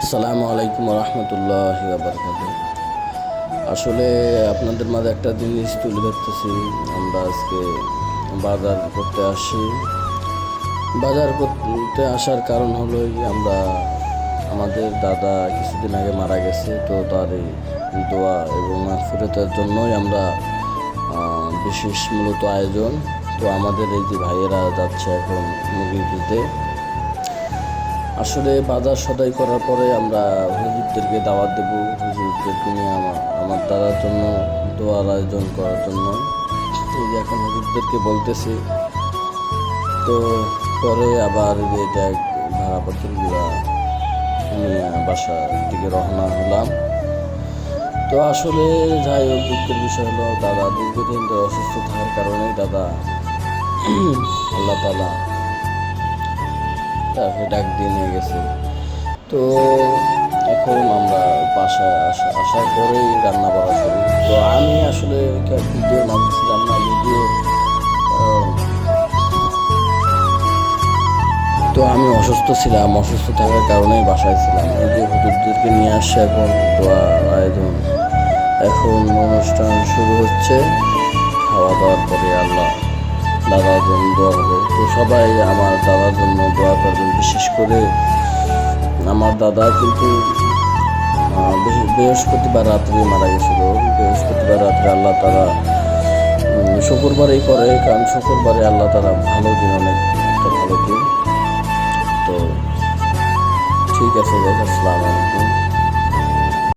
আসসালামু আলাইকুম রহমতুল্লাহ বারকাতুহু। আসলে আপনাদের মাঝে একটা জিনিস তুলে ধরতেছি। আমরা আজকে বাজার করতে আসি। বাজার করতে আসার কারণ হলো আমরা আমাদের দাদা কিছুদিন আগে মারা গেছে, তো তার এই দোয়া এবং মাগফিরাতের জন্যই আমরা বিশেষ মূলত আয়োজন। তো আমাদের এই যে ভাইয়েরা যাচ্ছে এখন মুরগি কিনতে। আসলে বাজার সদাই করার পরে আমরা হুজুরদেরকে দাওয়াত দেব, হুজুরদেরকে নিয়ে আমার দাদার জন্য দোয়ার আয়োজন করার জন্য। এই যে এখন হুজুরদেরকে বলতেছি, তো পরে আবার যে এটা ভাড়াপত্রগুলা নিয়ে বাসার দিকে রওনা হলাম। তো আসলে যাই হোক, দুঃখের বিষয় হলো দাদা দীর্ঘদিন ধরে অসুস্থ থাকার কারণে দাদা আল্লাহ তাআলা তাকে ডাক দিয়ে নিয়ে গেছে। তো এখন আমরা বাসায় আসার পরেই রান্না করা শুরু। তো আমি আসলে ভিডিও নামছিলাম না, তো আমি অসুস্থ ছিলাম, অসুস্থ থাকার কারণেই বাসায় ছিলাম। এই যে হুজুরদেরকে নিয়ে আসছে এখন দোয়া আয়োজন, এখন অনুষ্ঠান শুরু হচ্ছে। খাওয়া দাওয়ার পরে আল্লাহ দাদার জন্য দোয়া হবে। তো সবাই আমার দাদার জন্য দোয়া করবেন। বিশেষ করে আমার দাদা কিন্তু বৃহস্পতিবার রাত্রে মারা গেছিল। বৃহস্পতিবার রাত্রে আল্লাহ তারা শুক্রবারেই করে, কারণ শুক্রবারে আল্লাহ তারা ভালো দিন, অনেক একটা ভালো দিন। তো ঠিক আছে, আসসালামু আলাইকুম।